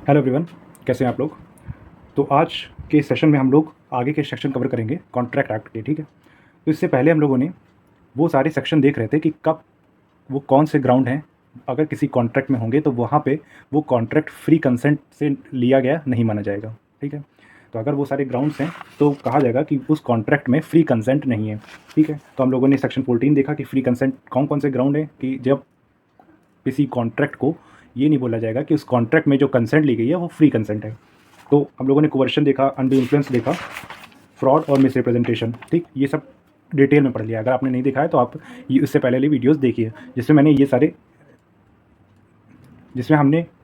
Hello everyone, कैसे हैं आप लोग। तो आज के सेशन में हम लोग आगे के सेक्शन कवर करेंगे कॉन्ट्रैक्ट एक्ट के। ठीक है, तो इससे पहले हम लोगों ने वो सारे सेक्शन देख रहे थे कि कब वो कौन से ग्राउंड हैं अगर किसी कॉन्ट्रैक्ट में होंगे तो वहाँ पे वो कॉन्ट्रैक्ट फ्री कंसेंट से लिया गया नहीं माना जाएगा। ठीक है, तो अगर वो सारे ग्राउंड्स हैं तो कहा जाएगा कि उस कॉन्ट्रैक्ट में फ्री कंसेंट नहीं है। ठीक है, तो हम लोगों ने सेक्शन 14 देखा कि फ्री कंसेंट कौन कौन से ग्राउंड है, कि जब किसी कॉन्ट्रैक्ट को ये नहीं बोला जाएगा कि उस कॉन्ट्रैक्ट में जो कंसेंट ली गई है वो फ्री कंसेंट है। तो हम लोगों ने कोवर्शन देखा, अंडर इन्फ्लुएंस देखा, फ्रॉड और मिसरिप्रेजेंटेशन। ठीक, ये सब डिटेल में पढ़ लिया। अगर आपने नहीं देखा है तो आप ये इससे पहले वाली वीडियोस देखिए जिसमें हमने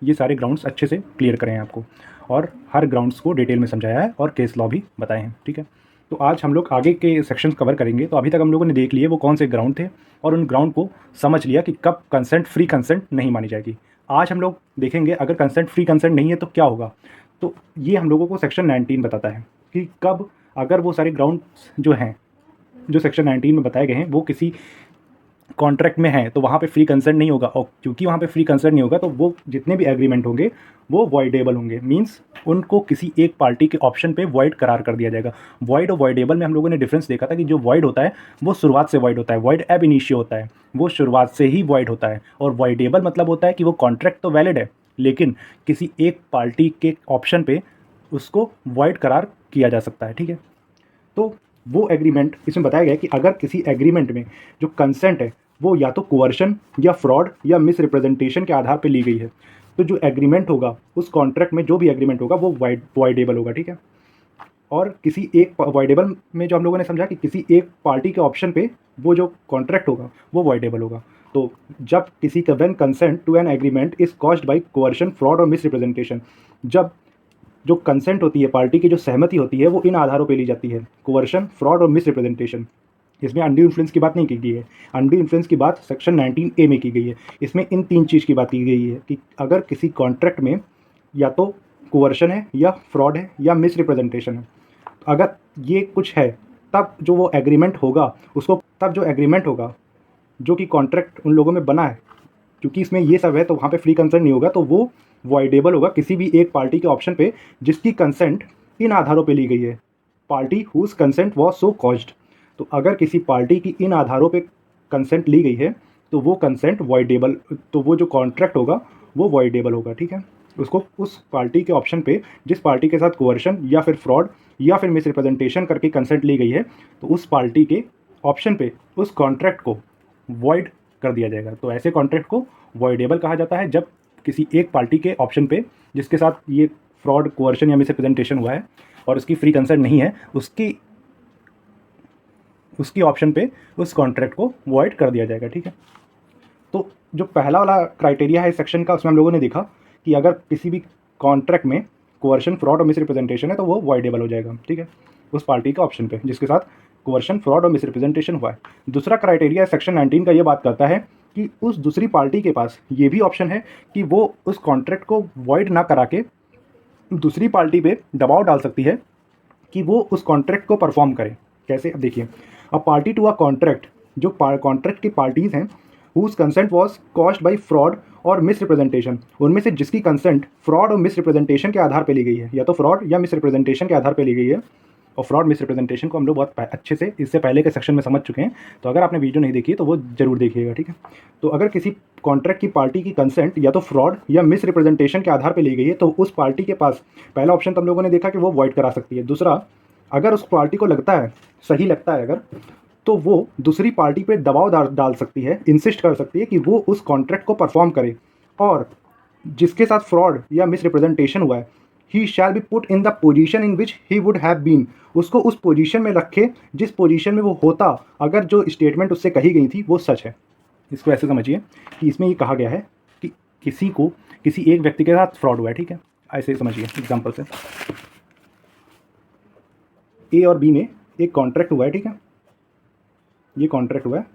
ये सारे ग्राउंड्स अच्छे से क्लियर करे हैं आपको, और हर ग्राउंड्स को डिटेल में समझाया है और केस लॉ भी बताए हैं। ठीक है, तो आज हम लोग आगे के सेक्शंस कवर करेंगे। तो अभी तक हम लोगों ने देख लिए वो कौन से ग्राउंड थे और उन ग्राउंड को समझ लिया कि कब कंसेंट फ्री कंसेंट नहीं मानी जाएगी। आज हम लोग देखेंगे अगर कंसेंट फ्री कंसेंट नहीं है तो क्या होगा। तो ये हम लोगों को सेक्शन 19 बताता है कि कब अगर वो सारे ग्राउंड्स जो हैं जो सेक्शन 19 में बताए गए हैं वो किसी कॉन्ट्रैक्ट में है तो वहाँ पे फ्री कंसेंट नहीं होगा, और क्योंकि वहाँ पे फ्री कंसेंट नहीं होगा तो वो जितने भी एग्रीमेंट होंगे वो वॉइडेबल होंगे। मींस उनको किसी एक पार्टी के ऑप्शन पे वॉइड करार कर दिया जाएगा। वॉइड और वॉइडेबल में हम लोगों ने डिफरेंस देखा था कि जो वॉइड होता है वो शुरुआत से वॉइड होता है, वॉइड एब इनिशियो होता है, वो शुरुआत से ही वॉइड होता है। और वॉइडेबल मतलब होता है कि वो कॉन्ट्रैक्ट तो वैलिड है लेकिन किसी एक पार्टी के ऑप्शन पे उसको वॉइड करार किया जा सकता है। ठीक है, तो वो एग्रीमेंट इसमें बताया गया कि अगर किसी एग्रीमेंट में जो कंसेंट है वो या तो कोवर्शन या फ्रॉड या मिस रिप्रेजेंटेशन के आधार पर ली गई है तो जो एग्रीमेंट होगा उस कॉन्ट्रैक्ट में जो भी एग्रीमेंट होगा वो वॉइडेबल होगा। ठीक है, और किसी एक वॉइडेबल में जो हम लोगों ने समझा कि किसी एक पार्टी के ऑप्शन पे वो जो कॉन्ट्रैक्ट होगा वो वॉइडेबल होगा। तो जब किसी का when consent to an agreement is caused by coercion, fraud और मिस रिप्रेजेंटेशन, जब जो कंसेंट होती है, पार्टी की जो सहमति होती है वो इन आधारों पे ली जाती है, कोवर्शन, फ्रॉड और मिस रिप्रेजेंटेशन। इसमें अंडू इन्फ्लुएंस की बात नहीं की गई है। अंडू इन्फ्लुएंस की बात सेक्शन 19A में की गई है। इसमें इन तीन चीज़ की बात की गई है कि अगर किसी कॉन्ट्रैक्ट में या तो कोवर्शन है या फ्रॉड है या मिस रिप्रेजेंटेशन है, अगर ये कुछ है तब जो वो एग्रीमेंट होगा जो कि कॉन्ट्रैक्ट उन लोगों में बना है, क्योंकि इसमें ये सब है तो वहाँ पे फ्री कंसेंट नहीं होगा, तो वो वॉइडेबल होगा किसी भी एक पार्टी के ऑप्शन पे जिसकी कंसेंट इन आधारों पे ली गई है, party whose consent was so caused. तो अगर किसी पार्टी की इन आधारों पे कंसेंट ली गई है तो वो कंसेंट वॉइडेबल, तो वो जो कॉन्ट्रैक्ट होगा वो वॉइडेबल होगा। ठीक है, उसको उस पार्टी के ऑप्शन पे जिस पार्टी के साथ कोवर्शन या फिर फ्रॉड या फिर मिस रिप्रेजेंटेशन करके कंसेंट ली गई है तो उस पार्टी के ऑप्शन पे उस कॉन्ट्रैक्ट को वॉइड कर दिया जाएगा। तो ऐसे कॉन्ट्रैक्ट को वॉइडेबल कहा जाता है जब किसी एक पार्टी के ऑप्शन पे जिसके साथ ये फ्रॉड, कोवर्शन या मिस रिप्रेजेंटेशन हुआ है और उसकी फ्री कंसेंट नहीं है, उसकी ऑप्शन पे उस कॉन्ट्रैक्ट को वॉइड कर दिया जाएगा। ठीक है, तो जो पहला वाला क्राइटेरिया है इस सेक्शन का, उसमें हम लोगों ने देखा कि अगर किसी भी कॉन्ट्रैक्ट में कोवर्शन, फ्रॉड और मिस रिप्रेजेंटेशन है तो वो वॉइडेबल हो जाएगा। ठीक है, उस पार्टी के ऑप्शन पे जिसके साथ कोवर्शन, फ्रॉड और मिस रिप्रेजेंटेशन हुआ है। दूसरा क्राइटेरिया सेक्शन 19 का ये बात करता है कि उस दूसरी पार्टी के पास ये भी ऑप्शन है कि वो उस कॉन्ट्रैक्ट को वॉइड ना करा के दूसरी पार्टी पे दबाव डाल सकती है कि वो उस कॉन्ट्रैक्ट को परफॉर्म करे। कैसे, अब देखिए, a party to a contract, जो कॉन्ट्रैक्ट की पार्टीज हैं whose consent was caused by fraud और मिस रिप्रेजेंटेशन, उनमें से जिसकी कंसेंट फ्रॉड और मिस रिप्रेजेंटेशन के आधार पर ली गई है, या तो फ्रॉड या मिस रिप्रेजेंटेशन के आधार पर ली गई है। और फ्रॉड मिस रिप्रेजेंटेशन को हम लोग बहुत अच्छे से इससे पहले के सेक्शन में समझ चुके हैं, तो अगर आपने वीडियो नहीं देखी तो वो जरूर देखिएगा। ठीक है, तो अगर किसी कॉन्ट्रैक्ट की पार्टी की कंसेंट या तो फ्रॉड या मिस रिप्रेजेंटेशन के आधार पर ली गई है तो उस पार्टी के पास पहला ऑप्शन तो हम लोगों ने देखा कि वो वॉइड करा सकती है। दूसरा, अगर उस पार्टी को लगता है, सही लगता है अगर, तो वो दूसरी पार्टी पे दबाव डाल सकती है, इंसिस्ट कर सकती है कि वो उस कॉन्ट्रैक्ट को परफॉर्म करे, और जिसके साथ फ्रॉड या मिस रिप्रेजेंटेशन हुआ है, he shall be put in the position in which he would have been, उसको उस पोजीशन में रखे जिस पोजीशन में वो होता अगर जो स्टेटमेंट उससे कही गई थी वो सच है। इसको ऐसे समझिए कि इसमें ये कहा गया है कि किसी एक व्यक्ति के साथ फ्रॉड हुआ है। ठीक है, ऐसे समझिए एग्जाम्पल से, ए और बी में एक कॉन्ट्रैक्ट हुआ है। ठीक है, ये कॉन्ट्रैक्ट हुआ है,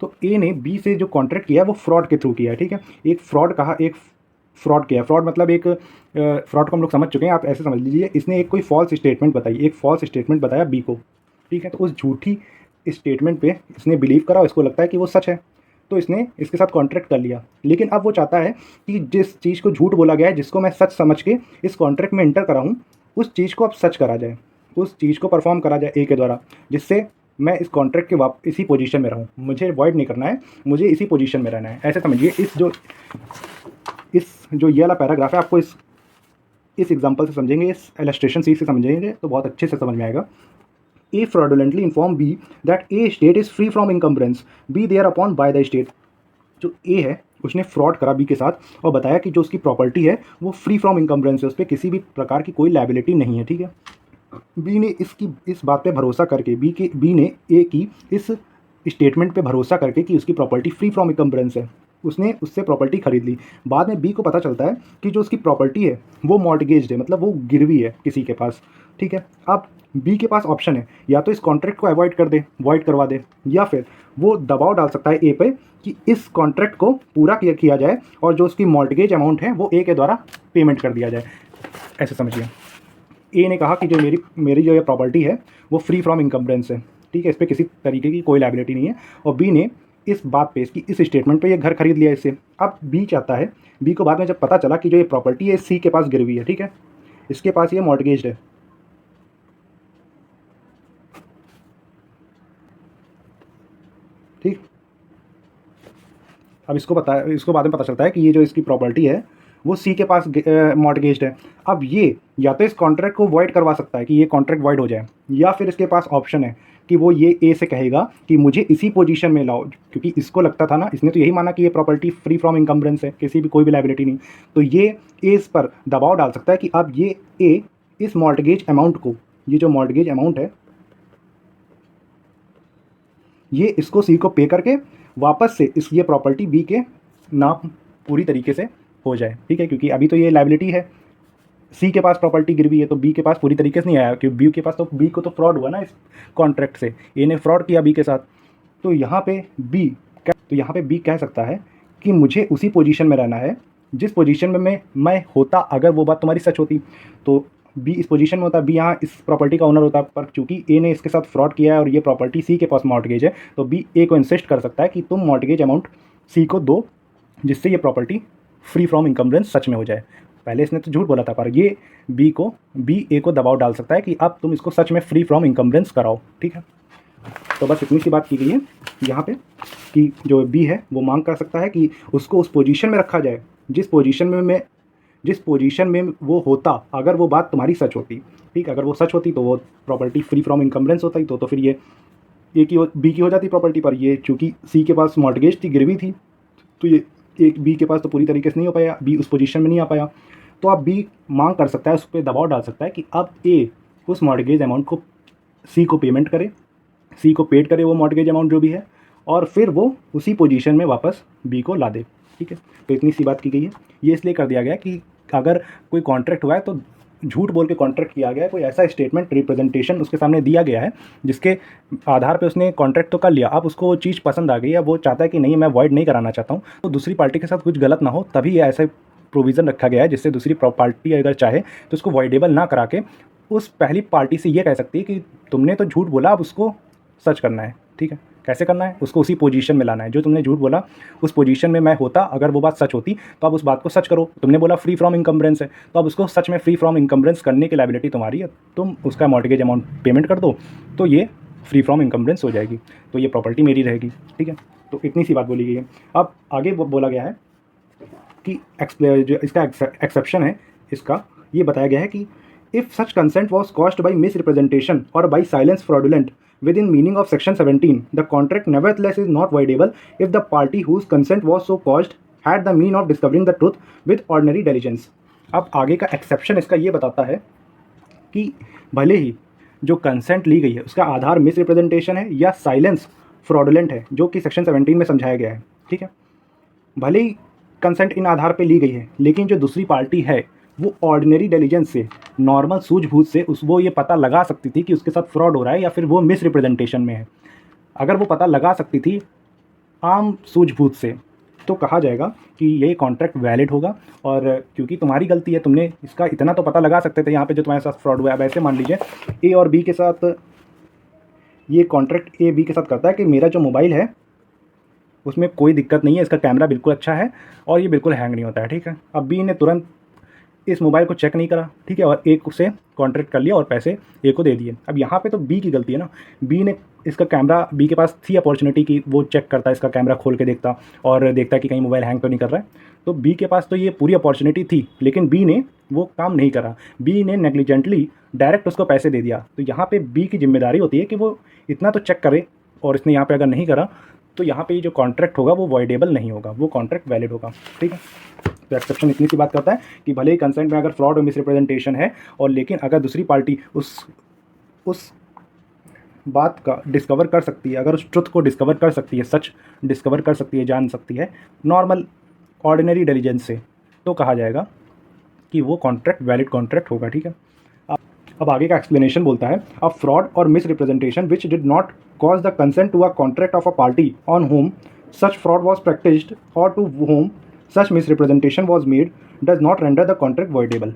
तो ए ने बी से जो कॉन्ट्रैक्ट किया है वो फ्रॉड के थ्रू किया है। ठीक है, एक फ्रॉड किया है। फ्रॉड मतलब एक फ्रॉड को हम लोग समझ चुके हैं, आप ऐसे समझ लीजिए, इसने एक कोई फॉल्स स्टेटमेंट बताई, एक फॉल्स स्टेटमेंट बताया बी को। ठीक है, तो उस झूठी स्टेटमेंट पे इसने बिलीव करा और इसको लगता है कि वो सच है, तो इसने इसके साथ कॉन्ट्रैक्ट कर लिया। लेकिन अब वो चाहता है कि जिस चीज़ को झूठ बोला गया है, जिसको मैं सच समझ के इस कॉन्ट्रैक्ट में एंटर करा हूँ, उस चीज़ को अब सच करा जाए, उस चीज़ को परफॉर्म करा जाए ए के द्वारा, जिससे मैं इस कॉन्ट्रैक्ट के इसी पोजीशन में रहूँ। मुझे वॉइड नहीं करना है, मुझे इसी पोजीशन में रहना है। ऐसे समझिए, इस जो ये वाला पैराग्राफ है, आपको इस एग्जांपल से समझेंगे, इस इलस्ट्रेशन सी से समझेंगे तो बहुत अच्छे से समझ में आएगा। A fraudulently informed B that A state is free from encumbrance, B thereupon by the state। जो A है उसने फ्रॉड करा B के साथ और बताया कि जो उसकी प्रॉपर्टी है वो फ्री फ्रॉम इनकम्बरेंस है, उस पर किसी भी प्रकार की कोई लायबिलिटी नहीं है, ठीक है। बी ने इस बात पे भरोसा करके बी ने ए की इस स्टेटमेंट पे भरोसा करके कि उसकी प्रॉपर्टी फ्री फ्रॉम इनकम्बरेंस है, उसने उससे प्रॉपर्टी खरीद ली। बाद में बी को पता चलता है कि जो उसकी प्रॉपर्टी है वो मॉर्टगेज्ड है, मतलब वो गिरवी है किसी के पास, ठीक है। अब बी के पास ऑप्शन है, या तो इस कॉन्ट्रैक्ट को अवॉइड कर दे, वॉइड करवा दे, या फिर वो दबाव डाल सकता है ए पे कि इस कॉन्ट्रैक्ट को पूरा किया जाए और जो उसकी मॉर्टगेज अमाउंट है वो ए के द्वारा पेमेंट कर दिया जाए। ऐसे समझिए, ए ने कहा कि जो मेरी जो ये प्रॉपर्टी है वो फ्री फ्रॉम इनकम्बरेंस है, ठीक है, इस पर किसी तरीके की कोई लायबिलिटी नहीं है, और बी ने इस बात पे, इसकी इस स्टेटमेंट पे ये घर खरीद लिया इससे। अब बी चाहता है, बी को बाद में जब पता चला कि जो ये प्रॉपर्टी है सी के पास गिरवी है, ठीक है, इसके पास ये मॉर्टगेज्ड है, ठीक। अब इसको बाद में पता चलता है कि ये जो इसकी प्रॉपर्टी है वो सी के पास मॉर्टगेज्ड है। अब ये या तो इस कॉन्ट्रैक्ट को वॉइड करवा सकता है कि ये कॉन्ट्रैक्ट वॉइड हो जाए, या फिर इसके पास ऑप्शन है कि वो ये ए से कहेगा कि मुझे इसी पोजीशन में लाओ, क्योंकि इसको लगता था ना, इसने तो यही माना कि ये प्रॉपर्टी फ्री फ्रॉम इनकम्बरेंस है, किसी भी कोई भी लायबिलिटी नहीं, तो ये ए इस पर दबाव डाल सकता है कि अब ये ए इस मॉर्टगेज अमाउंट को, ये जो मॉर्टगेज अमाउंट है ये इसको सी को पे करके वापस से ये प्रॉपर्टी बी के नाम पूरी तरीके से हो जाए, ठीक है, क्योंकि अभी तो ये लायबिलिटी है, सी के पास प्रॉपर्टी गिरवी है, तो बी के पास पूरी तरीके से नहीं आया, क्योंकि बी के पास तो, बी को तो फ्रॉड हुआ ना इस कॉन्ट्रैक्ट से, ए ने फ्रॉड किया बी के साथ। तो यहाँ पे बी कह सकता है कि मुझे उसी पोजीशन में रहना है जिस पोजीशन में मैं होता अगर वो बात तुम्हारी सच होती। तो बी इस पोजीशन में होता, बी यहाँ इस प्रॉपर्टी का ओनर होता, पर चूंकि ए ने इसके साथ फ्रॉड किया है और ये प्रॉपर्टी सी के पास मॉर्टगेज है, तो बी ए को इंसिस्ट कर सकता है कि तुम मॉर्टगेज अमाउंट सी को दो, जिससे ये प्रॉपर्टी फ्री फ्रॉम इनकम्बरेंस सच में हो जाए। पहले इसने तो झूठ बोला था, पर ये बी ए को दबाव डाल सकता है कि अब तुम इसको सच में फ्री फ्रॉम इनकम्बरेंस कराओ, ठीक है। तो बस इतनी सी बात की गई है यहाँ पे कि जो बी है वो मांग कर सकता है कि उसको उस पोजीशन में रखा जाए जिस पोजीशन में वो होता अगर वो बात तुम्हारी सच होती, ठीक। अगर वो सच होती तो वो प्रॉपर्टी फ्री फ्रॉम इनकम्बरेंस होता ही, तो फिर ये बी की हो जाती प्रॉपर्टी, पर ये चूँकि सी के पास मॉर्टगेज थी, गिरवी थी, तो ये एक बी के पास तो पूरी तरीके से नहीं हो पाया, बी उस पोजीशन में नहीं आ पाया। तो अब बी मांग कर सकता है, उस पर दबाव डाल सकता है कि अब ए उस मॉर्टगेज अमाउंट को सी को पेमेंट करे, सी को पेड करे वो मॉर्टगेज अमाउंट जो भी है, और फिर वो उसी पोजीशन में वापस बी को ला दे, ठीक है। तो इतनी सी बात की गई है। ये इसलिए कर दिया गया कि अगर कोई कॉन्ट्रैक्ट हुआ है तो झूठ बोल के कॉन्ट्रैक्ट किया गया है, कोई ऐसा स्टेटमेंट रिप्रेजेंटेशन उसके सामने दिया गया है जिसके आधार पे उसने कॉन्ट्रैक्ट तो कर लिया, अब उसको वो चीज़ पसंद आ गई है, वो चाहता है कि नहीं मैं वॉइड नहीं कराना चाहता हूँ, तो दूसरी पार्टी के साथ कुछ गलत ना हो, तभी ये ऐसे प्रोविज़न रखा गया है जिससे दूसरी पार्टी अगर चाहे तो उसको वॉइडेबल ना करा के उस पहली पार्टी से ये कह सकती है कि तुमने तो झूठ बोला, अब उसको सच करना है, ठीक है। कैसे करना है, उसको उसी पोजीशन में लाना है, जो तुमने झूठ बोला उस पोजीशन में मैं होता अगर वो बात सच होती, तो अब उस बात को सच करो। तुमने बोला फ्री फ्रॉम इनकम्बरेंस है, तो अब उसको सच में फ्री फ्रॉम इनकम्बरेंस करने की लायबिलिटी तुम्हारी है, तुम उसका मॉर्टगेज अमाउंट पेमेंट कर दो, तो ये फ्री फ्रॉम इनकम्बरेंस हो जाएगी, तो ये प्रॉपर्टी मेरी रहेगी, ठीक है। तो इतनी सी बात बोली गई है। अब आगे वो बोला गया है कि जो इसका एक्सेप्शन है, इसका ये बताया गया है कि if such consent was caused by misrepresentation और by silence fraudulent within meaning of section 17, the contract nevertheless is not voidable if the party whose consent was so caused had the mean of discovering the truth with ordinary diligence। अब आगे का exception इसका ये बताता है कि भले ही जो कंसेंट ली गई है उसका आधार मिस रिप्रेजेंटेशन है या साइलेंस फ्रॉडुलेंट है, जो कि सेक्शन 17 में समझाया गया है, ठीक है। भले ही कंसेंट इन आधार पे ली गई है, लेकिन जो दूसरी पार्टी है वो ऑर्डिनरी डिलीजेंस से, नॉर्मल सूझबूझ से वो ये पता लगा सकती थी कि उसके साथ फ्रॉड हो रहा है या फिर वो मिस रिप्रेजेंटेशन में है। अगर वो पता लगा सकती थी आम सूझबूझ से, तो कहा जाएगा कि ये कॉन्ट्रैक्ट वैलिड होगा, और क्योंकि तुम्हारी गलती है, तुमने इसका इतना तो पता लगा सकते थे यहाँ पे जो तुम्हारे साथ फ्रॉड हुआ है। अब ऐसे मान लीजिए ए और बी के साथ ये कॉन्ट्रैक्ट ए बी के साथ करता है कि मेरा जो मोबाइल है उसमें कोई दिक्कत नहीं है, इसका कैमरा बिल्कुल अच्छा है और ये बिल्कुल हैंग नहीं होता है, ठीक है। अब बी ने तुरंत इस मोबाइल को चेक नहीं करा, ठीक है, और ए से कॉन्ट्रैक्ट कर लिया और पैसे ए को दे दिए। अब यहाँ पे तो बी की गलती है ना, बी ने इसका कैमरा, बी के पास थी अपॉर्चुनिटी कि वो चेक करता है, इसका कैमरा खोल के देखता और देखता कि कहीं मोबाइल हैंग तो नहीं कर रहा है। तो बी के पास तो ये पूरी अपॉर्चुनिटी थी, लेकिन बी ने वो काम नहीं करा, बी ने नेग्लिजेंटली डायरेक्ट उसको पैसे दे दिया। तो यहाँ पे बी की जिम्मेदारी होती है कि वो इतना तो चेक करे, और इसने यहाँ पे अगर नहीं करा तो यहाँ पे जो कॉन्ट्रैक्ट होगा वो वॉइडेबल नहीं होगा, वो कॉन्ट्रैक्ट वैलिड होगा, ठीक है। तो एक्सेप्शन इतनी सी बात करता है कि भले ही कंसेंट में अगर फ्रॉड और मिसरिप्रेजेंटेशन है, और लेकिन अगर दूसरी पार्टी उस बात का डिस्कवर कर सकती है, अगर उस ट्रुथ को डिस्कवर कर सकती है, सच डिस्कवर कर सकती है, जान सकती है नॉर्मल ऑर्डिनरी डिलीजेंस से, तो कहा जाएगा कि वो कॉन्ट्रैक्ट वैलिड कॉन्ट्रैक्ट होगा, ठीक है। अब आगे का एक्सप्लेनेशन बोलता है, अ फ्रॉड और misrepresentation which did not cause the consent to a contract of a party on whom such fraud was practised or to whom such misrepresentation was made does not render the contract voidable.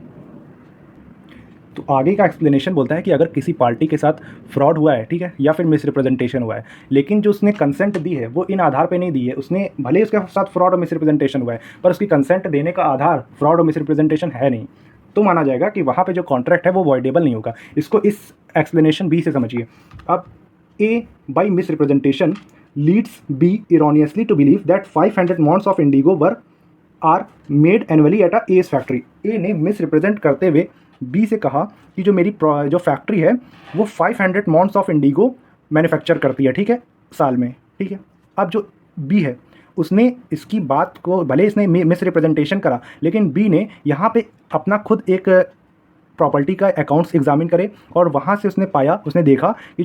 तो आगे का explanation बोलता है कि अगर किसी party के साथ फ्रॉड हुआ है, ठीक है, या फिर मिसरिप्रेजेंटेशन हुआ है, लेकिन जो उसने कंसेंट दी है वो इन आधार पे नहीं दी है, उसने भले ही उसके साथ फ्रॉड और मिसरिप्रेजेंटेशन हुआ है पर उसकी कंसेंट देने का आधार फ्रॉड और मिसरिप्रेजेंटेशन है नहीं, तो माना जाएगा कि वहाँ पे जो कॉन्ट्रैक्ट है वो वॉइडेबल नहीं होगा। इसको इस एक्सप्लेनेशन बी से समझिए। अब A by misrepresentation leads B erroneously to believe that 500 maunds of indigo were are made annually at A's एस फैक्ट्री। ए ने मिसरिप्रेजेंट करते हुए बी से कहा कि जो मेरी जो फैक्ट्री है वो 500 मॉन्ट्स ऑफ इंडिगो मैन्युफैक्चर करती है, ठीक है, साल में, ठीक है। अब जो बी है उसने इसकी बात को, भले इसने मिसरिप्रेजेंटेशन करा, लेकिन बी ने यहाँ पे अपना खुद एक प्रॉपर्टी का अकाउंट्स एग्जामिन करे और वहाँ से उसने पाया, उसने देखा कि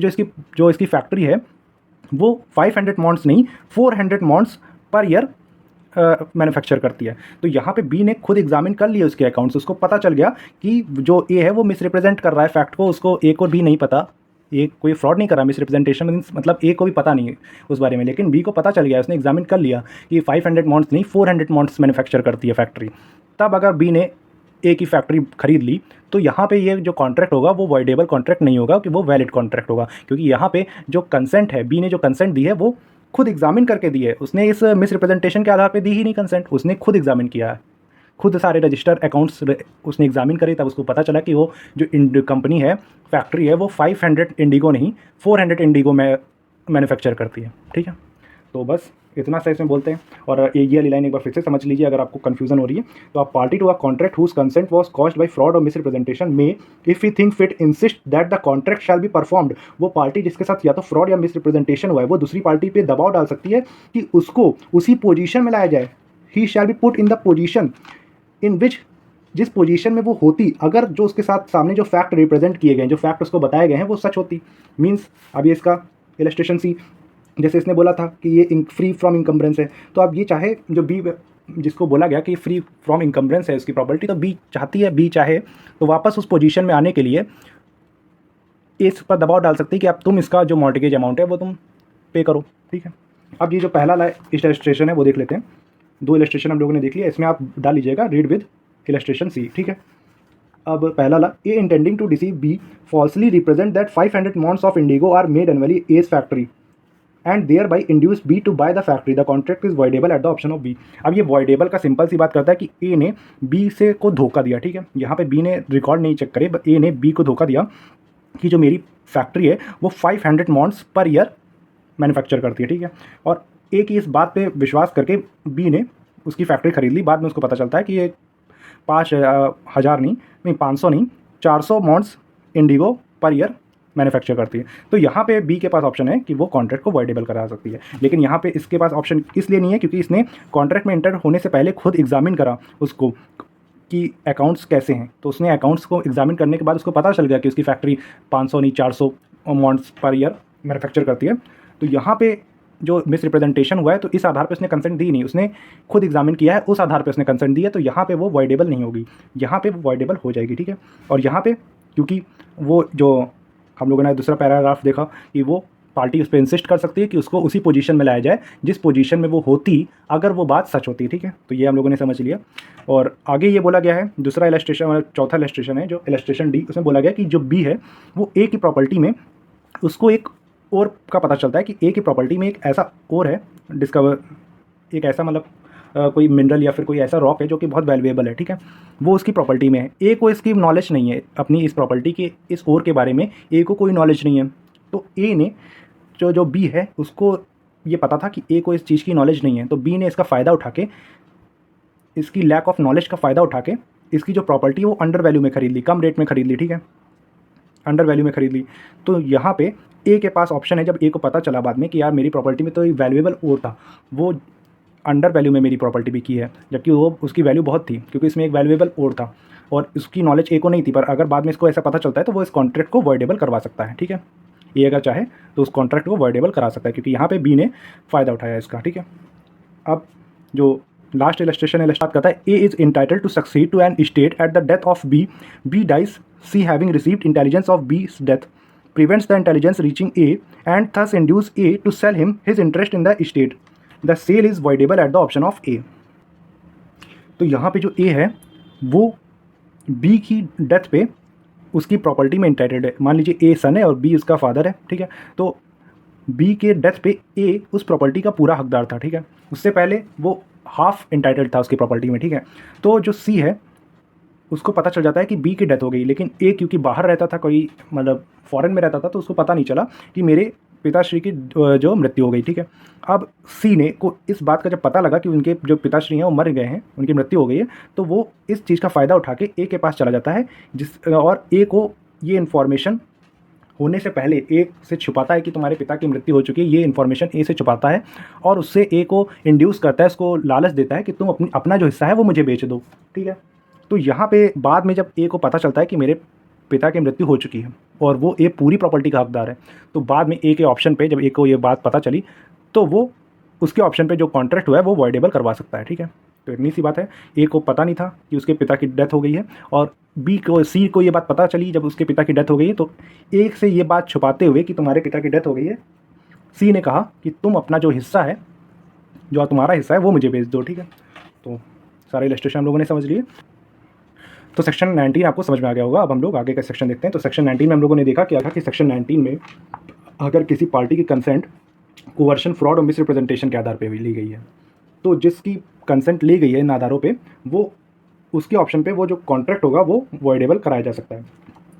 जो इसकी फैक्ट्री है वो 500 मॉन्ट्स नहीं 400 मॉन्ट्स पर ईयर मैन्युफैक्चर करती है। तो यहाँ पे बी ने खुद एग्जामिन कर लिए उसके अकाउंट्स, उसको पता चल गया कि जो ए है वो मिसरिप्रेजेंट कर रहा है फैक्ट को, उसको ए को भी नहीं पता, ए कोई फ्रॉड नहीं कर रहा, मिसरिप्रेजेंटेशन मतलब ए को भी पता नहीं है उस बारे में, लेकिन बी को पता चल गया, उसने एग्जामिन कर लिया कि 500 मॉन्ट्स नहीं 400 मॉन्ट्स मैन्युफैक्चर करती है फैक्ट्री। तब अगर बी ने ए की फैक्ट्री खरीद ली तो यहाँ पे ये जो कॉन्ट्रैक्ट होगा वो वॉइडेबल कॉन्ट्रैक्ट नहीं होगा, कि वो वैलिड कॉन्ट्रैक्ट होगा, क्योंकि यहाँ पे जो कंसेंट है, बी ने जो कंसेंट दी है वो खुद एग्जामिन करके दी है, उसने इस मिसरिप्रेजेंटेशन के आधार पे दी ही नहीं कंसेंट, उसने खुद एग्जामिन किया है, खुद सारे रजिस्टर अकाउंट्स उसने एग्जामिन करे, तब उसको पता चला कि वो जो कंपनी है, फैक्ट्री है, वो 500 इंडिगो नहीं 400 इंडिगो में मैन्युफैक्चर करती है, ठीक है। तो बस इतना सा इसमें बोलते हैं। और ये वाली लाइन एक बार फिर से समझ लीजिए अगर आपको कन्फ्यूजन हो रही है। तो आप party to a contract whose consent was caused by fraud और मिसरिप्रेजेंटेशन में if he think fit insist that the contract shall be performed. वो पार्टी जिसके साथ या तो फ्रॉड या मिसरिप्रेजेंटेशन हुआ है वो दूसरी पार्टी पे दबाव डाल सकती है कि उसको उसी पोजीशन में लाया जाए। He shall be put in the position in which, जिस पोजीशन में वो होती अगर जो उसके साथ सामने जो फैक्ट रिप्रेजेंट किए गए, जो फैक्ट उसको बताए गए हैं वो सच होती। मीन्स अब ये इसका इलस्ट्रेशन सी, जैसे इसने बोला था कि ये फ्री फ्रॉम इनकम्बरेंस है, तो अब ये चाहे जो बी जिसको बोला गया कि फ्री फ्रॉम इनकम्बरेंस है उसकी प्रॉपर्टी, तो बी चाहती है, बी चाहे तो वापस उस पोजीशन में आने के लिए इस पर दबाव डाल सकती है कि अब तुम इसका जो मॉर्टगेज अमाउंट है वो तुम पे करो, ठीक है। अब ये जो पहला इलस्ट्रेशन है वो देख लेते हैं। 2 इलस्ट्रेशन हम लोगों ने देख लिया, इसमें आप डाल लीजिएगा रीड विद इलस्ट्रेशन सी, ठीक है। अब पहला ला, A intending to deceive B falsely represent that 500 maunds of indigo are made annually as factory and thereby induce B to buy the factory, the contract is voidable at the option of B. अब ये voidable का simple सी बात करता है कि ए ने B से को धोखा दिया, ठीक है। यहाँ पे बी ने रिकॉर्ड नहीं चेक करे, ए ने बी को धोखा दिया कि जो मेरी फैक्ट्री है वो 500 मॉन्ट्स पर ईयर मैन्युफैक्चर करती है, ठीक है। और ए की इस बात पे विश्वास करके बी ने उसकी फैक्ट्री खरीद ली। बाद में उसको पता चलता है कि ये 5,000 नहीं 500 नहीं 400 months Indigo per year manufacture करती है। तो यहाँ पे बी के पास ऑप्शन है कि वो कॉन्ट्रैक्ट को वॉइडेबल करा सकती है, लेकिन यहाँ पे इसके पास ऑप्शन इसलिए नहीं है क्योंकि इसने कॉन्ट्रैक्ट में एंटर होने से पहले खुद एग्जामिन करा उसको कि अकाउंट्स कैसे हैं। तो उसने अकाउंट्स को एग्जामिन करने के बाद उसको पता चल गया कि उसकी फैक्ट्री 500 नहीं 400 मॉन्ट्स पर ईयर मैन्युफैक्चर करती है। तो यहाँ पे जो मिसरिप्रेजेंटेशन हुआ है तो इस आधार पे उसने कंसेंट दी नहीं, उसने खुद एग्जामिन किया है, उस आधार पे उसने कंसेंट दी है, तो यहाँ पे वो वॉइडेबल नहीं होगी, यहाँ पे वो वॉइडेबल हो जाएगी, ठीक है। और यहाँ पे क्योंकि वो जो हम लोगों ने दूसरा पैराग्राफ देखा कि वो पार्टी उस पर इंसिस्ट कर सकती है कि उसको उसी पोजीशन में लाया जाए जिस पोजीशन में वो होती अगर वो बात सच होती, ठीक है। तो ये हम लोगों ने समझ लिया। और आगे ये बोला गया है दूसरा इलस्ट्रेशन, चौथा इलस्ट्रेशन है जो इलस्ट्रेशन डी, उसमें बोला गया कि जो बी है वो ए की प्रॉपर्टी में उसको एक और का पता चलता है कि ए की प्रॉपर्टी में एक ऐसा और है डिस्कवर, एक ऐसा मतलब कोई मिनरल या फिर कोई ऐसा रॉक है जो कि बहुत वैल्यूएबल है, ठीक है, वो उसकी प्रॉपर्टी में है। ए को इसकी नॉलेज नहीं है अपनी इस प्रॉपर्टी के, इस और के बारे में ए को कोई नॉलेज नहीं है। तो ए ने जो बी है उसको ये पता था कि ए को इस चीज़ की नॉलेज नहीं है, तो बी ने इसका फ़ायदा उठा के, इसकी लैक ऑफ नॉलेज का फ़ायदा उठा के इसकी जो प्रॉपर्टी है वो अंडर वैल्यू में खरीद ली, कम रेट में खरीद ली, ठीक है, अंडर वैल्यू में खरीद ली। तो यहाँ पे ए के पास ऑप्शन है, जब ए को पता चला बाद में कि यार मेरी प्रॉपर्टी में तो एक वैल्यूएबल और था, वो अंडर वैल्यू में मेरी प्रॉपर्टी बिकी है, जबकि वो उसकी वैल्यू बहुत थी क्योंकि इसमें एक वैल्यूएबल और था और उसकी नॉलेज ए को नहीं थी। पर अगर बाद में इसको ऐसा पता चलता है तो वो इस कॉन्ट्रैक्ट को वॉइडेबल करवा सकता है, ठीक है, ए अगर चाहे तो उस कॉन्ट्रैक्ट को वॉइडेबल करा सकता है क्योंकि यहाँ पे बी ने फ़ायदा उठाया इसका, ठीक है। अब जो लास्ट इलस्ट्रेशन इलस्ट्रेट करता है, A is entitled to succeed to an estate at the death of B, B dies, C having received intelligence of B's death prevents the intelligence reaching A and thus induce A to sell him his interest in the estate. The sale is voidable at the option of A. तो यहाँ पे जो A है वो B की death पे उसकी property में इंटाइटेड है। मान लीजिए A सन है और B उसका फादर है, ठीक है, तो B के डेथ पे A उस प्रॉपर्टी का पूरा हकदार था, ठीक है, उससे पहले वो हाफ इंटाइटेड था उसकी प्रॉपर्टी में, ठीक है। तो जो C है उसको पता चल जाता है कि बी की डेथ हो गई, लेकिन ए क्योंकि बाहर रहता था, कोई मतलब फॉरेन में रहता था, तो उसको पता नहीं चला कि मेरे पिताश्री की जो मृत्यु हो गई, ठीक है। अब सी ने को इस बात का जब पता लगा कि उनके जो पिताश्री हैं वो मर गए हैं, उनकी मृत्यु हो गई है, तो वो इस चीज़ का फ़ायदा उठा के ए के पास चला जाता है, और ए को ये इन्फॉर्मेशन होने से पहले ए से छुपाता है कि तुम्हारे पिता की मृत्यु हो चुकी है, ये इन्फॉर्मेशन ए से छुपाता है और उससे ए को इंड्यूस करता है, उसको लालच देता है कि तुम अपना जो हिस्सा है वो मुझे बेच दो, ठीक है। तो यहाँ पे बाद में जब ए को पता चलता है कि मेरे पिता की मृत्यु हो चुकी है और वो ए पूरी प्रॉपर्टी का हकदार है, तो बाद में ए के ऑप्शन पे जब ए को ये बात पता चली तो वो उसके ऑप्शन पे जो कॉन्ट्रैक्ट हुआ है वो वॉइडेबल करवा सकता है, ठीक है। तो इतनी सी बात है, ए को पता नहीं था कि उसके पिता की डेथ हो गई है और सी को ये बात पता चली जब उसके पिता की डेथ हो गई है, तो ए से ये बात छुपाते हुए कि तुम्हारे पिता की डेथ हो गई है, सी ने कहा कि तुम अपना जो हिस्सा है, जो तुम्हारा हिस्सा है वो मुझे बेच दो, ठीक है। तो सारे इलस्ट्रेशन हम लोगों ने समझ लिए। तो सेक्शन 19 आपको समझ में आ गया होगा। अब हम लोग आगे का सेक्शन देखते हैं। तो सेक्शन 19 में हम लोगों ने देखा कि सेक्शन 19 में अगर किसी पार्टी की कंसेंट कोवर्शन, फ्रॉड और मिसरिप्रेजेंटेशन के आधार पे ली गई है, तो जिसकी कंसेंट ली गई है इन आधारों पे, वो उसके ऑप्शन पे वो जो कॉन्ट्रैक्ट होगा वो वॉइडेबल कराया जा सकता है।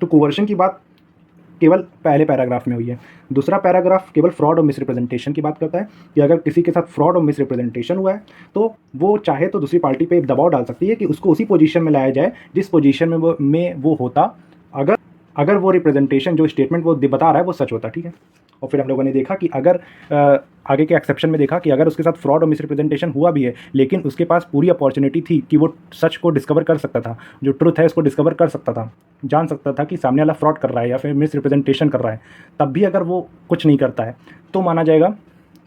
तो कोवर्शन की बात केवल पहले पैराग्राफ में हुई है। दूसरा पैराग्राफ केवल फ्रॉड और मिसरिप्रेजेंटेशन की बात करता है कि अगर किसी के साथ फ्रॉड और मिसरिप्रेजेंटेशन हुआ है तो वो चाहे तो दूसरी पार्टी पे दबाव डाल सकती है कि उसको उसी पोजीशन में लाया जाए जिस पोजीशन में वो होता अगर वो रिप्रेजेंटेशन, जो स्टेटमेंट वो बता रहा है वो सच होता, ठीक है। और फिर हम लोगों ने देखा कि अगर आगे के एक्सेप्शन में देखा कि अगर उसके साथ फ्रॉड और मिसरिप्रेजेंटेशन हुआ भी है लेकिन उसके पास पूरी अपॉर्चुनिटी थी कि वो सच को डिस्कवर कर सकता था, जो ट्रुथ है उसको डिस्कवर कर सकता था, जान सकता था कि सामने वाला फ्रॉड कर रहा है या फिर मिसरिप्रेजेंटेशन कर रहा है, तब भी अगर वो कुछ नहीं करता है तो माना जाएगा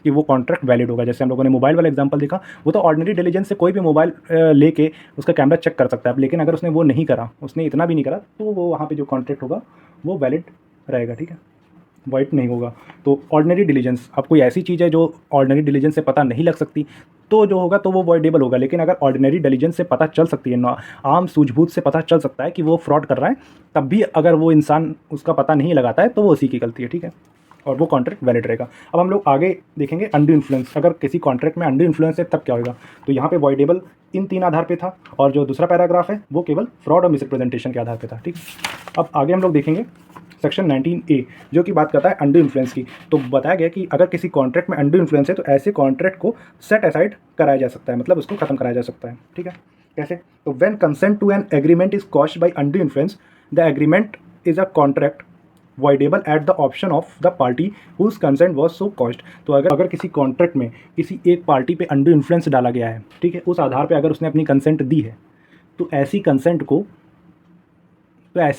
कि वो कॉन्ट्रैक्ट वैलिड होगा। जैसे हम लोगों ने मोबाइल वाला एग्जांपल देखा, वो तो ऑर्डिनरी डिलीजेंस से कोई भी मोबाइल लेके उसका कैमरा चेक कर सकता है, लेकिन अगर उसने वो नहीं करा, उसने इतना भी नहीं करा, तो वो वहाँ पे जो कॉन्ट्रैक्ट होगा वो वैलिड रहेगा, ठीक है, वाइट नहीं होगा। तो ऑर्डिनरी डिलीजेंस, अब कोई ऐसी चीज़ है जो ऑर्डिनरी डिलीजेंस से पता नहीं लग सकती तो जो होगा तो वो वॉइडेबल होगा, लेकिन अगर ऑर्डिनरी डिलीजेंस से पता चल सकती है, आम सूझबूझ से पता चल सकता है कि वो फ्रॉड कर रहा है, तब भी अगर वो इंसान उसका पता नहीं लगाता है तो वो उसी की गलती है, ठीक है, और वो कॉन्ट्रैक्ट वैलिड रहेगा। अब हम लोग आगे देखेंगे अंडू इन्फ्लुएंस। अगर किसी कॉन्ट्रैक्ट में अंडू इन्फ्लुएंस है तब क्या होगा, तो यहाँ पे वॉइडेबल इन 3 आधार पे था और जो दूसरा पैराग्राफ है वो केवल फ्रॉड और मिसरिप्रेजेंटेशन के आधार पे था, ठीक। अब आगे हम लोग देखेंगे सेक्शन 19A जो कि बात करता है अंडू इन्फ्लुएंस की। तो बताया गया कि अगर किसी कॉन्ट्रैक्ट में अंडू इन्फ्लुएंस है तो ऐसे कॉन्ट्रैक्ट को सेट असाइड कराया जा सकता है, मतलब उसको खत्म कराया जा सकता है, ठीक है। कैसे, तो when consent to an agreement is caused by undue influence, the agreement is a contract voidable at the option of the party whose consent was so caused। तो अगर किसी कॉन्ट्रैक्ट में किसी एक पार्टी पे अंडू इन्फ्लुएंस डाला गया है, ठीक है, उस आधार पे अगर उसने अपनी कंसेंट दी है तो ऐसी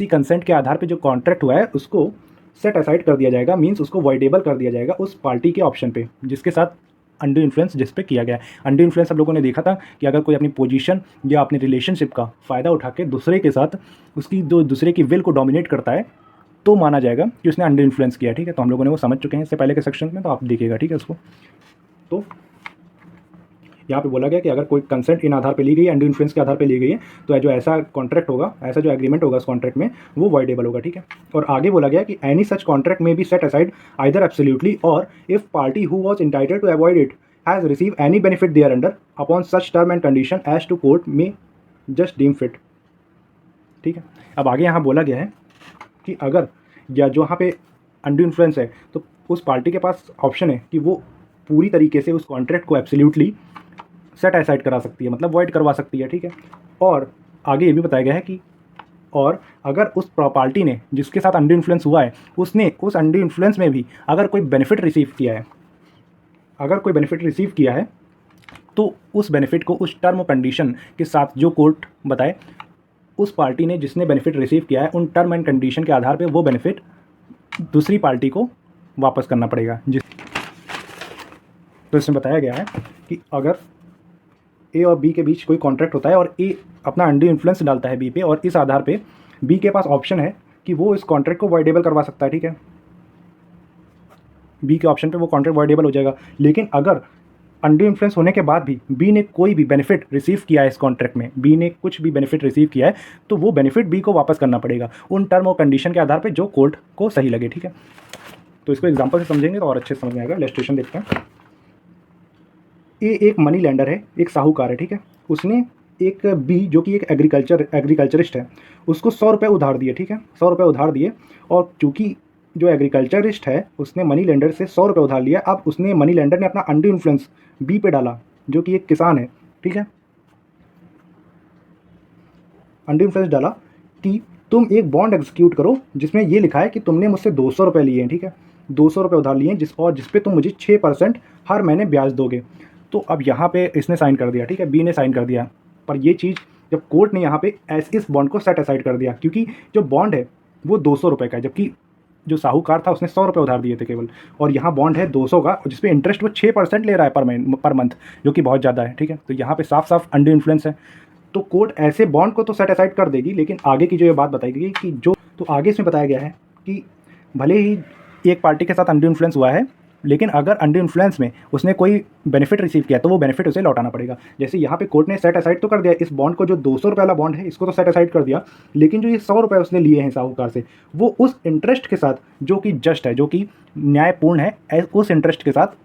कंसेंट के आधार पे जो कॉन्ट्रैक्ट हुआ है उसको सेट असाइड कर दिया जाएगा, मींस उसको वॉइडेबल कर दिया जाएगा उस पार्टी के ऑप्शन पे जिसके साथ अंडू इन्फ्लुएंस जिस पे किया गया है। अंडू इन्फ्लुएंस हम लोगों ने देखा था कि अगर कोई अपनी पोजीशन या अपनी रिलेशनशिप का फ़ायदा उठा के दूसरे के साथ उसकी जो दूसरे की विल को डोमिनेट करता है तो माना जाएगा कि उसने अंडर इन्फ्लुएंस किया, ठीक है। तो हम लोगों ने वो समझ चुके हैं इससे पहले के सेक्शन में, तो आप देखिएगा, ठीक है उसको। तो यहाँ पे बोला गया कि अगर कोई कंसेंट इन आधार पे ली गई है, अंडू इन्फ्लुएंस के आधार पे ली गई है, तो जो ऐसा कॉन्ट्रैक्ट होगा, ऐसा जो एग्रीमेंट होगा उस कॉन्ट्रैक्ट में, वो वॉइडेबल होगा, ठीक है। और आगे बोला गया कि any such contract may be set aside either absolutely or if party who was entitled to avoid it has receive any benefit thereunder upon such term and condition as to court may just deem fit, ठीक है। अब आगे यहाँ बोला गया है कि अगर या जो यहाँ पे अंडू इन्फ्लुएंस है, तो उस पार्टी के पास ऑप्शन है कि वो पूरी तरीके से उस कॉन्ट्रैक्ट को एब्सोल्युटली सेट असाइड करा सकती है, मतलब वॉइड करवा सकती है, ठीक है। और आगे ये भी बताया गया है कि और अगर उस पार्टी ने जिसके साथ अंडू इन्फ्लुएंस हुआ है, उसने उस अंडू इन्फ्लुएंस में भी अगर कोई बेनिफिट रिसीव किया है, अगर कोई बेनिफिट रिसीव किया है, तो उस बेनिफिट को उस टर्म और कंडीशन के साथ जो कोर्ट बताए, उस पार्टी ने जिसने बेनिफिट रिसीव किया है, उन टर्म एंड कंडीशन के आधार पे वो बेनिफिट दूसरी पार्टी को वापस करना पड़ेगा। तो इसमें बताया गया है कि अगर ए और बी के बीच कोई कॉन्ट्रैक्ट होता है और ए अपना अंडू इन्फ्लुएंस डालता है बी पे, और इस आधार पे बी के पास ऑप्शन है कि वो इस कॉन्ट्रैक्ट को वॉइडेबल करवा सकता है, ठीक है। बी के ऑप्शन पे वो कॉन्ट्रैक्ट वॉइडेबल हो जाएगा। लेकिन अगर अंडू इन्फ्लुएंस होने के बाद भी बी ने कोई भी बेनिफिट रिसीव किया है, इस कॉन्ट्रैक्ट में बी ने कुछ भी बेनिफिट रिसीव किया है, तो वो बेनिफिट बी को वापस करना पड़ेगा उन टर्म और कंडीशन के आधार पे जो कोर्ट को सही लगे, ठीक है। तो इसको एग्जांपल से समझेंगे तो और अच्छे से समझ में आएगा। इलस्ट्रेशन देखते हैं। ए एक मनी लेंडर है, एक साहूकार है, ठीक है। उसने एक बी जो कि एक एग्रीकल्चरिस्ट है, उसको 100 रुपये उधार दिए, ठीक है। 100 रुपये उधार दिए, और चूँकि जो एग्रीकल्चरिस्ट है उसने मनी लेंडर से 100 रुपये उधार लिया। अब उसने मनी लेंडर ने अपना अंडू इन्फ्लुएंस बी पे डाला, जो कि एक किसान है, ठीक है। अंडू इन्फ्लुएंस डाला कि तुम एक बॉन्ड एग्जीक्यूट करो जिसमें ये लिखा है कि तुमने मुझसे 200 रुपये लिए हैं, ठीक है। 200 रुपये उधार लिए हैं जिस पे तुम मुझे 6% हर महीने ब्याज दोगे। तो अब यहाँ पे इसने साइन कर दिया, ठीक है, बी ने साइन कर दिया। पर ये चीज़ जब कोर्ट ने यहाँ पे इस बॉन्ड को सेट असाइड कर दिया, क्योंकि जो बॉन्ड है वो 200 रुपये का है, जबकि जो साहूकार था उसने 100 रुपये उधार दिए थे केवल, और यहाँ बॉन्ड है 200 का, जिसपे इंटरेस्ट वो 6% ले रहा है पर मंथ, जो कि बहुत ज़्यादा है, ठीक है। तो यहाँ पे साफ साफ अंडू इन्फ्लुएंस है। तो कोर्ट ऐसे बॉन्ड को तो सेट असाइड कर देगी, लेकिन आगे की जो ये बात बताई गई कि जो, तो आगे इसमें बताया गया है कि भले ही एक पार्टी के साथ अंडू इन्फ्लुएंस हुआ है, लेकिन अगर अंडू इन्फ्लुएंस में उसने कोई बेनिफिट रिसीव किया तो वो बेनिफिट उसे लौटाना पड़ेगा। जैसे यहाँ पे कोर्ट ने सेट असाइड तो कर दिया इस बॉन्ड को, जो 200 रुपये वाला बॉन्ड है इसको तो सेट असाइड कर दिया, लेकिन जो ये 100 रुपये उसने लिए हैं साहूकार से, वो उस इंटरेस्ट के साथ जो कि जस्ट है, जो कि न्यायपूर्ण है, उस इंटरेस्ट के साथ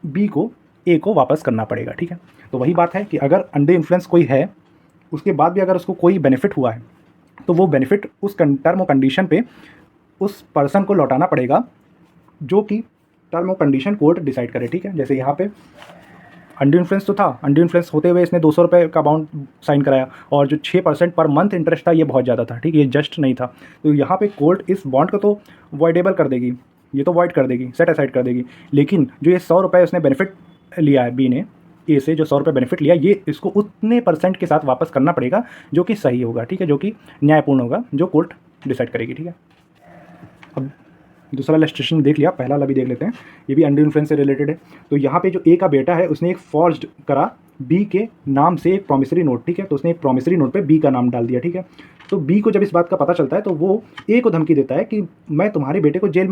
बी को ए को वापस करना पड़ेगा, ठीक है। तो वही बात है कि अगर अंडू इन्फ्लुएंस कोई है, उसके बाद भी अगर उसको कोई बेनिफिट हुआ है, तो वो बेनिफिट उस टर्म और कंडीशन पे उस पर्सन को लौटाना पड़ेगा, जो कि टर्म और कंडीशन कोर्ट डिसाइड करे, ठीक है। जैसे यहाँ पे अंडू इन्फ्लुएंस तो था, अंडू इन्फ्लुएंस होते हुए इसने 200 रुपये का बॉन्ड साइन कराया, और जो 6% पर मंथ इंटरेस्ट था ये बहुत ज़्यादा था, ठीक है, ये जस्ट नहीं था। तो यहाँ पे कोर्ट इस बॉन्ड को तो वॉइडेबल कर देगी, ये तो वॉइड कर देगी, सेट असाइड कर देगी, लेकिन जो ये 100 रुपये उसने बेनिफिट लिया है बी ने ए से, जो 100 रुपये बेनिफिट लिया, ये इसको उतने % के साथ वापस करना पड़ेगा जो कि सही होगा, ठीक है, जो कि न्यायपूर्ण होगा, जो कोर्ट डिसाइड करेगी, ठीक है। अब दूसरा इलस्ट्रेशन देख लिया, पहला वाला भी देख लेते हैं, ये भी अंडू इन्फ्लुएंस से रिलेटेड है। तो यहाँ पे जो ए का बेटा है उसने एक फॉर्ज्ड करा बी के नाम से एक प्रॉमिसरी नोट, ठीक है। तो उसने एक प्रॉमिसरी नोट पे बी का नाम डाल दिया, ठीक है। तो बी को जब इस बात का पता चलता है तो वो ए को धमकी देता है कि मैं तुम्हारे बेटे को जेल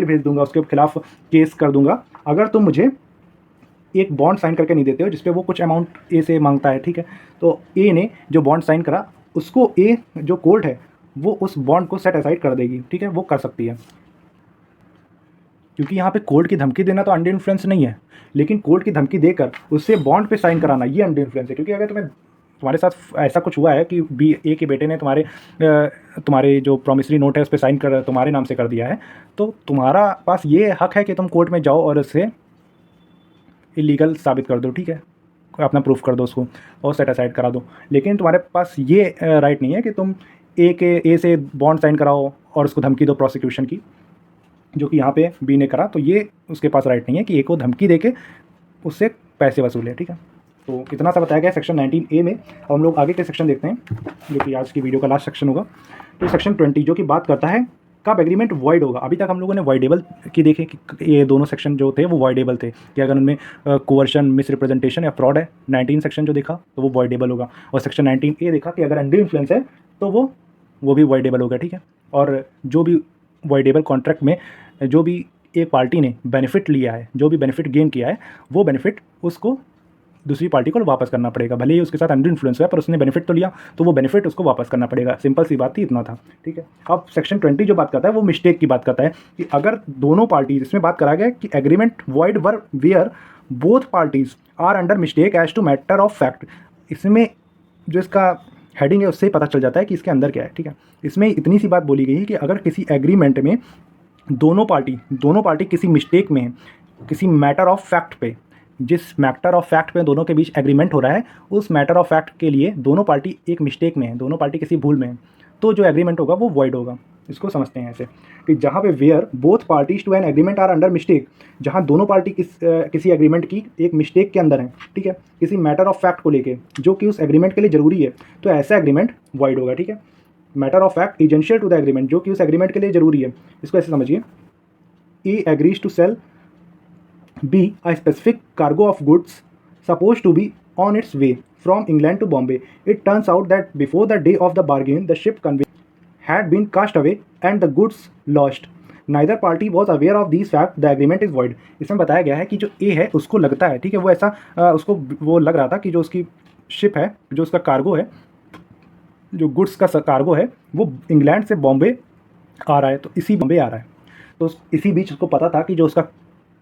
भेज दूंगा, उसके खिलाफ केस कर दूंगा, अगर तुम मुझे एक बॉन्ड साइन करके नहीं देते हो जिसपे वो कुछ अमाउंट ए से मांगता है, ठीक है। तो ए ने जो बॉन्ड साइन करा उसको ए जो कोर्ट है वो उस बॉन्ड को सेट असाइड कर देगी, ठीक है, वो कर सकती है, क्योंकि यहाँ पे कोर्ट की धमकी देना तो अंडू इन्फ्लुएंस नहीं है, लेकिन कोर्ट की धमकी देकर उससे बॉन्ड पे साइन कराना ये अंडू इन्फ्लुएंस है। क्योंकि अगर तुम्हारे साथ ऐसा कुछ हुआ है कि बी ए के बेटे ने तुम्हारे जो प्रॉमिसरी नोट है उस पर साइन कर तुम्हारे नाम से कर दिया है, तो तुम्हारा पास ये हक है कि तुम कोर्ट में जाओ और उससे इलीगल साबित कर दो, ठीक है, अपना प्रूफ कर दो उसको और सेट असाइड करा दो। लेकिन तुम्हारे पास ये राइट नहीं है कि तुम ए से बॉन्ड साइन कराओ और उसको धमकी दो प्रोसिक्यूशन की, जो कि यहाँ पे बी ने करा। तो ये उसके पास राइट नहीं है कि ए को धमकी देके उससे पैसे वसूले, ठीक है। तो इतना सा बताया गया सेक्शन 19A में। अब हम लोग आगे के सेक्शन देखते हैं, जो कि आज की वीडियो का लास्ट सेक्शन होगा। तो सेक्शन 20 जो कि बात करता है कब एग्रीमेंट वॉइड होगा। अभी तक हम लोगों ने वॉइडेबल की देखे कि ये दोनों सेक्शन जो थे वो वॉइडेबल थे, कि अगर उनमें कोवर्शन, मिसरिप्रेजेंटेशन या फ्रॉड है, 19 सेक्शन जो देखा तो वो वॉइडेबल होगा। और सेक्शन 19A देखा कि अगर अंडू इन्फ्लुएंस है तो वो भी वॉइडेबल होगा, ठीक है। और जो भी वॉइडेबल कॉन्ट्रैक्ट में जो भी एक पार्टी ने बेनिफिट लिया है, जो भी बेनिफिट गेन किया है, वो बेनिफिट उसको दूसरी पार्टी को वापस करना पड़ेगा, भले ही उसके साथ अंडर इन्फ्लुएंस हुआ पर उसने बेनिफिट तो लिया, तो वो बेनिफिट उसको वापस करना पड़ेगा। सिंपल सी बात थी, इतना था, ठीक है। अब सेक्शन 20 जो बात करता है वो मिस्टेक की बात करता है कि अगर दोनों पार्टी, इसमें बात करा गया कि agreement void where where both parties are under mistake as to matter of fact. इसमें जो इसका हेडिंग है उससे ही पता चल जाता है कि इसके अंदर क्या है, ठीक है। इसमें इतनी सी बात बोली गई है कि अगर किसी एग्रीमेंट में दोनों पार्टी किसी मिस्टेक में है, किसी मैटर ऑफ फैक्ट पे, जिस मैटर ऑफ फैक्ट पे दोनों के बीच एग्रीमेंट हो रहा है, उस मैटर ऑफ फैक्ट के लिए दोनों पार्टी एक मिस्टेक में है, दोनों पार्टी किसी भूल में है, तो जो एग्रीमेंट होगा वो वॉइड होगा। इसको समझते हैं ऐसे कि जहाँ पे where both parties to an agreement are under mistake, जहाँ दोनों पार्टी किसी एग्रीमेंट की एक मिस्टेक के अंदर है, ठीक है, किसी मैटर ऑफ फैक्ट को लेके जो कि उस एग्रीमेंट के लिए जरूरी है, तो ऐसा एग्रीमेंट वॉइड होगा, ठीक है। Matter of fact essential to the agreement, जो कि उस एग्रीमेंट के लिए जरूरी है। इसको ऐसे समझिए, A agrees to sell B a specific cargo of goods supposed to be on its way from England to Bombay. It turns out that before the day of the bargain, the ship convey had been cast away and the goods lost. Neither party was aware of these facts. The agreement is void. इसमें बताया गया है कि जो ए है उसको लगता है, ठीक है, वो ऐसा उसको वो लग रहा था कि जो उसकी शिप है, जो उसका कार्गो है, जो गुड्स का कार्गो है, वो इंग्लैंड से बॉम्बे आ रहा है, तो इसी बॉम्बे आ रहा है, तो इसी बीच उसको पता था कि जो उसका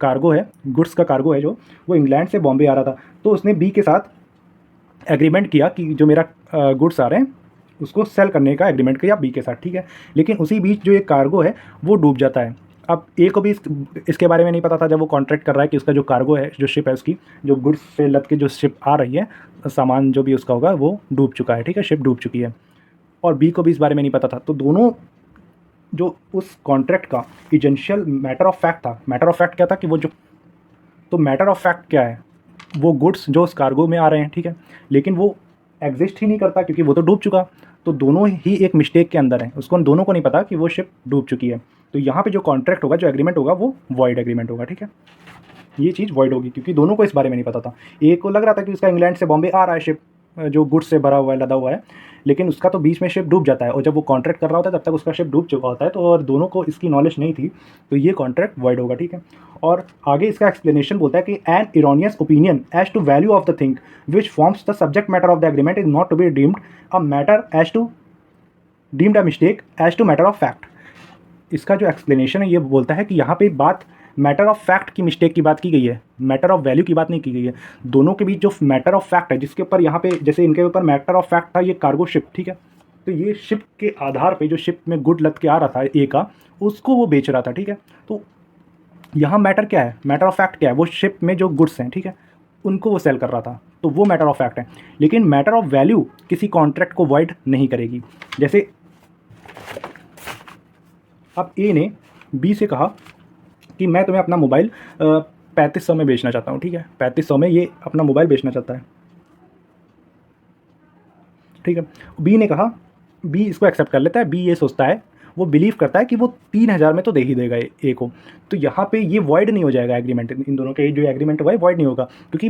कार्गो है, गुड्स का कार्गो है, जो वो इंग्लैंड से बॉम्बे आ रहा था। तो उसने बी के साथ एग्रीमेंट किया कि जो मेरा गुड्स आ रहे हैं उसको सेल करने का एग्रीमेंट किया बी के साथ, ठीक है। लेकिन उसी बीच जो ये कार्गो है वो डूब जाता है। अब ए को भी इसके बारे में नहीं पता था जब वो कॉन्ट्रैक्ट कर रहा है कि उसका जो कार्गो है, जो शिप है, उसकी जो गुड्स से लद के जो शिप आ रही है, सामान जो भी उसका होगा वो डूब चुका है, ठीक है, शिप डूब चुकी है, और बी को भी इस बारे में नहीं पता था। तो दोनों जो उस कॉन्ट्रैक्ट का एजेंशियल मैटर ऑफ फैक्ट था, मैटर ऑफ फैक्ट क्या था कि वो जो, तो मैटर ऑफ फैक्ट क्या है, वो गुड्स जो उस कार्गो में आ रहे हैं, ठीक है, लेकिन वो एग्जिस्ट ही नहीं करता क्योंकि वो तो डूब चुका। तो दोनों ही एक मिस्टेक के अंदर हैं, उसको दोनों को नहीं पता कि वो शिप डूब चुकी है। तो यहाँ पे जो कॉन्ट्रैक्ट होगा, जो एग्रीमेंट होगा, वो वॉइड एग्रीमेंट होगा, ठीक है। ये चीज़ वॉइड होगी क्योंकि दोनों को इस बारे में नहीं पता था। एक को लग रहा था कि उसका इंग्लैंड से बॉम्बे आ रहा है शिप, जो गुड्स से भरा हुआ है, लदा हुआ है, लेकिन उसका तो बीच में शिप डूब जाता है, और जब वो कॉन्ट्रैक्ट कर रहा होता है तब तक उसका शिप डूब चुका होता है, तो और दोनों को इसकी नॉलेज नहीं थी, तो ये कॉन्ट्रैक्ट वॉइड होगा, ठीक है। और आगे इसका एक्सप्लेनेशन बोलता है कि an erroneous opinion as to value of the thing which forms the subject matter of the agreement is not to be deemed a matter as to deemed a mistake as to matter of fact. इसका जो explanation है ये बोलता है कि यहाँ पे बात मैटर ऑफ फैक्ट की मिस्टेक की बात की गई है, मैटर ऑफ वैल्यू की बात नहीं की गई है। दोनों के बीच जो मैटर ऑफ फैक्ट है, जिसके ऊपर यहाँ पे जैसे इनके ऊपर मैटर ऑफ फैक्ट था ये कार्गो शिप, ठीक है, तो ये शिप के आधार पे जो शिप में गुड लद के आ रहा था ए का, उसको वो बेच रहा था, ठीक है। तो यहाँ मैटर क्या है, मैटर ऑफ फैक्ट क्या है, वो शिप में जो गुड्स हैं, ठीक है, उनको वो सेल कर रहा था, तो वो मैटर ऑफ फैक्ट है। लेकिन मैटर ऑफ वैल्यू किसी कॉन्ट्रैक्ट को वॉइड नहीं करेगी। जैसे अब ए ने बी से कहा कि मैं तुम्हें अपना मोबाइल 3500 में बेचना चाहता हूँ, ठीक है, 3500 में ये अपना मोबाइल बेचना चाहता है, ठीक है। बी ने कहा, बी इसको एक्सेप्ट कर लेता है, बी ये सोचता है, वो बिलीव करता है कि वो 3000 में तो दे ही देगा ए को, तो यहाँ पे ये वॉइड नहीं हो जाएगा एग्रीमेंट, इन दोनों के जो एग्रीमेंट हुआ है वॉइड नहीं होगा। क्योंकि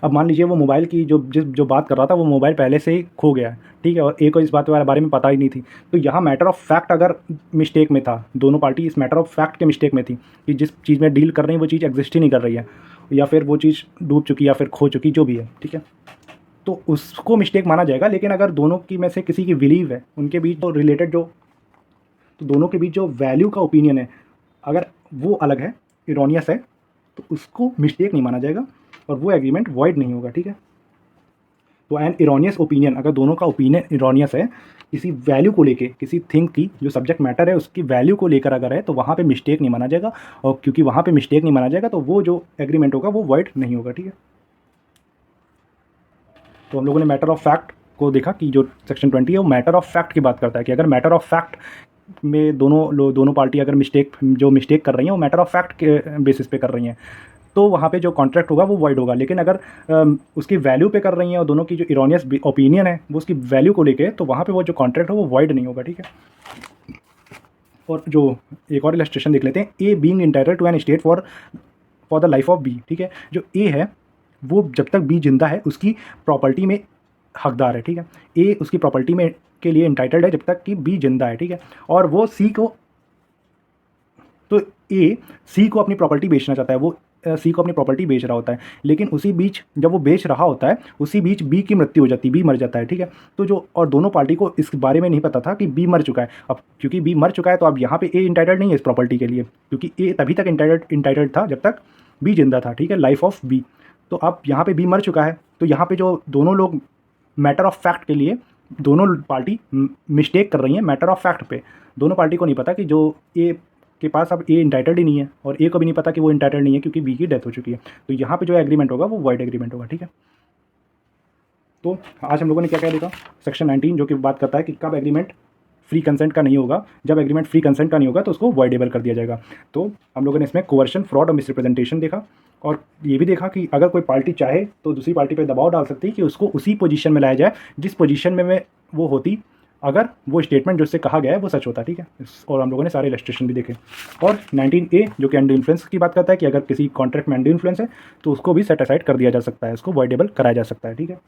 अब मान लीजिए वो मोबाइल की जो बात कर रहा था, वो मोबाइल पहले से ही खो गया है, ठीक है, और ए को इस बात के बारे में पता ही नहीं थी, तो यहाँ मैटर ऑफ फैक्ट अगर मिस्टेक में था, दोनों पार्टी इस मैटर ऑफ फैक्ट के मिस्टेक में थी कि जिस चीज़ में डील कर रही है वो चीज़ एग्जिस्ट ही नहीं कर रही है, या फिर वो चीज़ डूब चुकी या फिर खो चुकी, जो भी है, ठीक है, तो उसको मिस्टेक माना जाएगा। लेकिन अगर दोनों की में से किसी की बिलीव है, उनके बीच जो रिलेटेड जो, तो दोनों के बीच जो वैल्यू का ओपिनियन है, अगर वो अलग है, इरोनियस है, तो उसको मिस्टेक नहीं माना जाएगा और वो एग्रीमेंट वॉइड नहीं होगा, ठीक है। तो एन इरोनियस ओपिनियन, अगर दोनों का ओपिनियन इरोनियस है किसी वैल्यू को लेके, किसी थिंग की जो सब्जेक्ट मैटर है उसकी वैल्यू को लेकर अगर है, तो वहाँ पे मिस्टेक नहीं माना जाएगा, और क्योंकि वहाँ पे मिस्टेक नहीं माना जाएगा तो वो जो एग्रीमेंट होगा वो वॉइड नहीं होगा, ठीक है। तो हम लोगों ने मैटर ऑफ फैक्ट को देखा कि जो सेक्शन 20 है वो मैटर ऑफ फैक्ट की बात करता है कि अगर मैटर ऑफ फैक्ट में दोनों पार्टी अगर मिस्टेक कर रही हैं, वो मैटर ऑफ फैक्ट के बेसिस पे कर रही हैं, तो वहाँ पे जो कॉन्ट्रैक्ट होगा वो वॉइड होगा। लेकिन अगर उसकी वैल्यू पे कर रही हैं और दोनों की जो इरोनियस ओपिनियन है वो उसकी वैल्यू को लेके, तो वहाँ पे वो जो कॉन्ट्रैक्ट हो वो वॉइड नहीं होगा, ठीक है। और जो एक और इलस्ट्रेशन देख लेते हैं, A being entitled to an estate for the life of B, ठीक है। जो ए है वो जब तक बी जिंदा है उसकी प्रॉपर्टी में हकदार है, ठीक है। ए उसकी प्रॉपर्टी में के लिए इंटाइटल्ड है जब तक कि बी जिंदा है, ठीक है। और वो सी को, तो ए सी को अपनी प्रॉपर्टी बेचना चाहता है, वो सी को अपनी प्रॉपर्टी बेच रहा होता है, लेकिन उसी बीच जब वो बेच रहा होता है उसी बीच बी की मृत्यु हो जाती है, बी मर जाता है, ठीक है। तो जो और दोनों पार्टी को इस बारे में नहीं पता था कि बी मर चुका है। अब क्योंकि बी मर चुका है तो अब यहाँ पे ए इंटाइटल्ड नहीं है इस प्रॉपर्टी के लिए, क्योंकि ए तभी तक इंटाइटल्ड था जब तक बी जिंदा था, ठीक है, लाइफ ऑफ बी। तो अब यहाँ पे बी मर चुका है, तो यहाँ पे जो दोनों लोग मैटर ऑफ फैक्ट के लिए दोनों पार्टी मिस्टेक कर रही हैं मैटर ऑफ फैक्ट पे। दोनों पार्टी को नहीं पता कि जो ए के पास अब ए इंटाइटल्ड ही नहीं है, और ए को भी नहीं पता कि वो इंटाइटल्ड नहीं है क्योंकि बी की डेथ हो चुकी है। तो यहाँ पे जो एग्रीमेंट होगा वो वॉइड एग्रीमेंट होगा, ठीक है। तो आज हम लोगों ने क्या क्या देखा, सेक्शन 19 जो कि बात करता है कि कब एग्रीमेंट फ्री कंसेंट का नहीं होगा। जब एग्रीमेंट फ्री कंसेंट का नहीं होगा तो उसको वॉइडेबल कर दिया जाएगा। तो हम लोगों ने इसमें कोवर्शन, फ्रॉड और मिसरिप्रेजेंटेशन देखा, और ये भी देखा कि अगर कोई पार्टी चाहे तो दूसरी पार्टी पर दबाव डाल सकती है कि उसको उसी पोजीशन में लाया जाए जिस पोजीशन में वो होती अगर वो स्टेटमेंट जो उससे कहा गया है वो सच होता, ठीक है। और हम लोगों ने सारे इलस्ट्रेशन भी देखे। और 19A जो कि अंडर इन्फ्लुएंस की बात करता है कि अगर किसी कॉन्ट्रैक्ट में अंडर इन्फ्लुएंस है तो उसको भी सेट असाइड कर दिया जा सकता है, उसको वॉइडेबल कराया जा सकता है, ठीक है।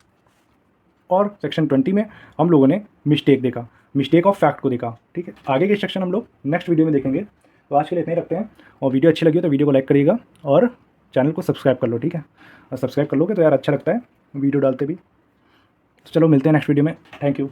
और सेक्शन 20 में हम लोगों ने मिस्टेक देखा, मिस्टेक ऑफ फैक्ट को देखा, ठीक है। आगे के सेक्शन हम लोग नेक्स्ट वीडियो में देखेंगे। तो आज के लिए इतने ही रखते हैं, और वीडियो अच्छी लगी तो वीडियो को लाइक करिएगा और चैनल को सब्सक्राइब कर लो, ठीक है। और सब्सक्राइब कर लोगे तो यार अच्छा लगता है वीडियो डालते भी। तो चलो मिलते हैं नेक्स्ट वीडियो में, थैंक यू।